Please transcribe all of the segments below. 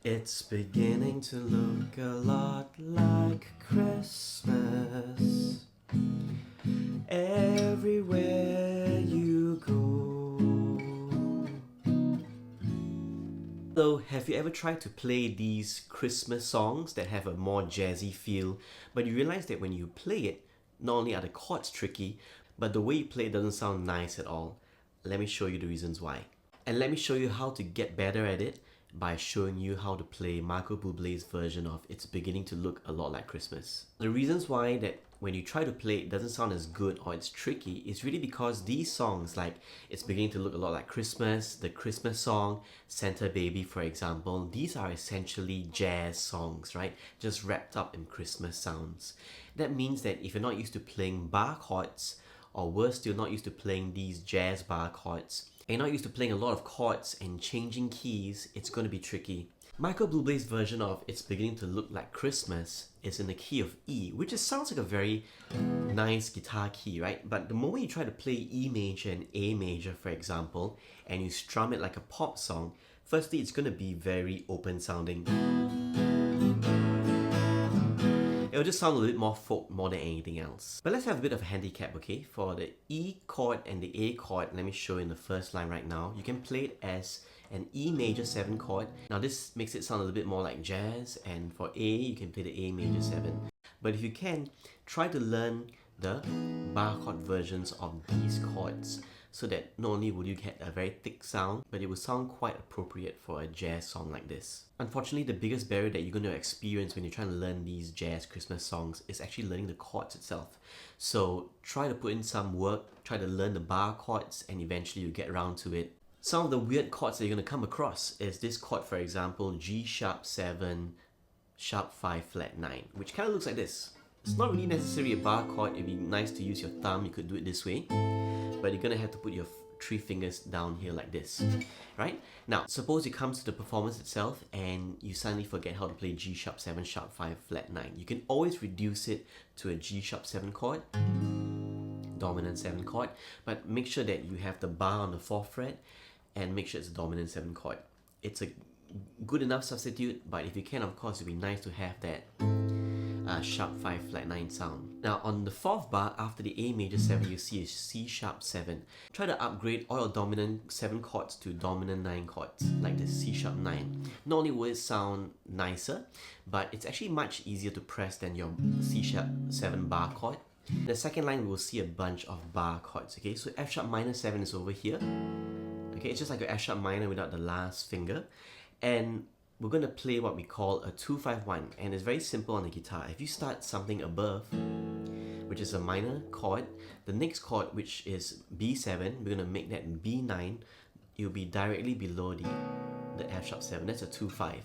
It's beginning to look a lot like Christmas everywhere you go. So, have you ever tried to play these Christmas songs that have a more jazzy feel, but you realize that when you play it, not only are the chords tricky, but the way you play it doesn't sound nice at all? Let me show you the reasons why. And let me show you how to get better at it by showing you how to play Micheal Buble's version of It's Beginning to Look a Lot Like Christmas. The reasons why that when you try to play it doesn't sound as good or it's tricky is really because these songs like It's Beginning to Look a Lot Like Christmas, the Christmas song, Santa Baby for example, these are essentially jazz songs, right? Just wrapped up in Christmas sounds. That means that if you're not used to playing bar chords, or worse still, not used to playing these jazz bar chords, and you're not used to playing a lot of chords and changing keys, it's going to be tricky. Micheal Buble's version of It's Beginning to Look Like Christmas is in the key of E, which just sounds like a very nice guitar key, right? But the moment you try to play E major and A major, for example, and you strum it like a pop song, firstly, it's going to be very open sounding. It'll just sound a little bit more folk more than anything else. But let's have a bit of a handicap, okay? For the E chord and the A chord, let me show you in the first line right now. You can play it as an E major 7 chord. Now this makes it sound a little bit more like jazz, and for A, you can play the A major 7. But if you can, try to learn the bar chord versions of these chords, so that not only will you get a very thick sound, but it will sound quite appropriate for a jazz song like this. Unfortunately, the biggest barrier that you're going to experience when you're trying to learn these jazz Christmas songs is actually learning the chords itself. So try to put in some work, try to learn the bar chords, and eventually you'll get around to it. Some of the weird chords that you're going to come across is this chord, for example, G sharp 7, sharp 5 flat 9, which kind of looks like this. It's not really necessarily a bar chord. It'd be nice to use your thumb, you could do it this way, but you're gonna have to put your 3 fingers down here like this, right? Now, suppose it comes to the performance itself and you suddenly forget how to play G sharp 7, sharp 5, flat 9. You can always reduce it to a G sharp 7 chord, dominant 7 chord, but make sure that you have the bar on the 4th fret and make sure it's a dominant 7 chord. It's a good enough substitute, but if you can, of course, it'd be nice to have that sharp 5 flat 9 sound. Now on the 4th bar after the A major 7, you see a C sharp 7. Try to upgrade all your dominant 7 chords to dominant 9 chords, like the C sharp 9. Not only will it sound nicer, but it's actually much easier to press than your C sharp 7 bar chord. The second line we'll see a bunch of bar chords, okay? So F sharp minor 7 is over here. Okay, it's just like a F sharp minor without the last finger. And we're going to play what we call a 2-5-1, and it's very simple on the guitar. If you start something above, which is a minor chord, the next chord, which is B7, we're going to make that B9. It'll be directly below the F sharp 7. That's a 2-5.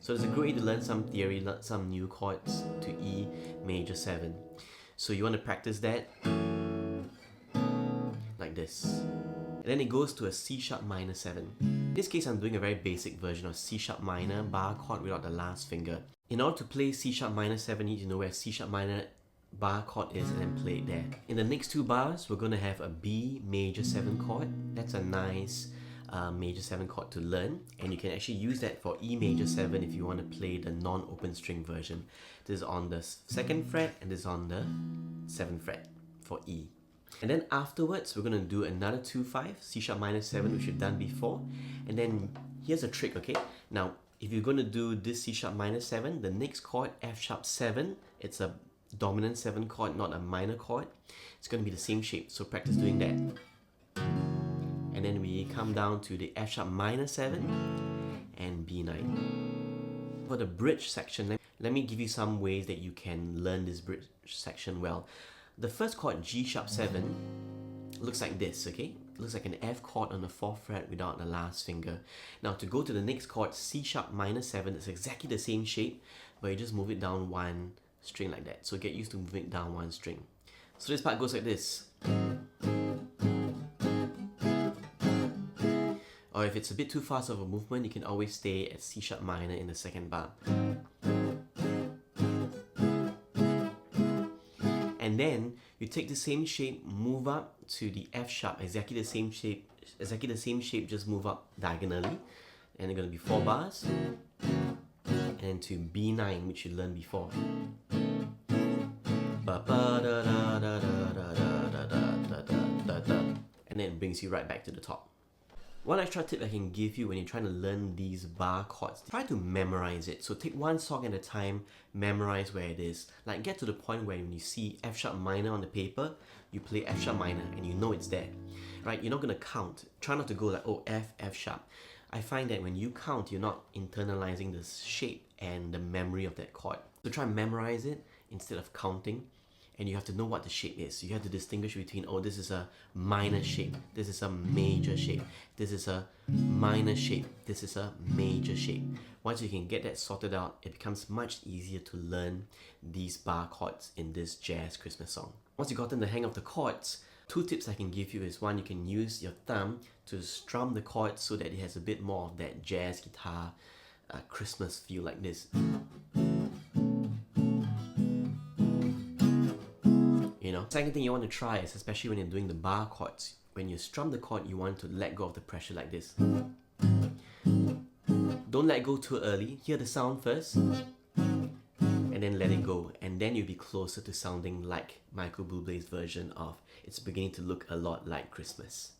So it's a good way to learn some theory, learn some new chords to E major 7. So you want to practice that like this. And then it goes to a C sharp minor 7. In this case, I'm doing a very basic version of C sharp minor bar chord without the last finger. In order to play C sharp minor 7, you need to know where C sharp minor bar chord is and then play it there. In the next 2 bars, we're going to have a B major 7 chord. That's a nice major 7 chord to learn, and you can actually use that for E major 7 if you want to play the non-open string version. This is on the 2nd fret and this is on the 7th fret for E. And then afterwards, we're going to do another 2-5, C sharp minor 7, which we've done before. And then here's a trick, okay? Now, if you're going to do this C sharp minor 7, the next chord, F sharp 7, it's a dominant 7 chord, not a minor chord. It's going to be the same shape, so practice doing that. And then we come down to the F sharp minor 7 and B9. For the bridge section, let me give you some ways that you can learn this bridge section well. The first chord, G sharp 7, looks like this, okay? It looks like an F chord on the 4th fret without the last finger. Now to go to the next chord, C sharp minor 7, it's exactly the same shape, but you just move it down 1 string like that. So get used to moving it down 1 string. So this part goes like this. Or if it's a bit too fast of a movement, you can always stay at C sharp minor in the 2nd bar. And then you take the same shape, move up to the F sharp, exactly the same shape, just move up diagonally and they're going to be 4 bars, and then to B9, which you learned before. And then it brings you right back to the top. One extra tip I can give you when you're trying to learn these bar chords, try to memorize it. So take one song at a time, memorize where it is. Like get to the point where when you see F sharp minor on the paper, you play F sharp minor and you know it's there. Right? You're not going to count. Try not to go like, oh, F, F sharp. I find that when you count, you're not internalizing the shape and the memory of that chord. So try and memorize it instead of counting. And you have to know what the shape is. You have to distinguish between, oh, this is a minor shape, this is a major shape, this is a minor shape, this is a major shape. Once you can get that sorted out, it becomes much easier to learn these bar chords in this jazz Christmas song. Once you've gotten the hang of the chords, 2 tips I can give you is, one, you can use your thumb to strum the chords so that it has a bit more of that jazz guitar Christmas feel like this. Second thing you want to try is, especially when you're doing the bar chords, when you strum the chord, you want to let go of the pressure like this. Don't let go too early. Hear the sound first, and then let it go. And then you'll be closer to sounding like Micheal Buble's version of It's Beginning to Look a Lot Like Christmas.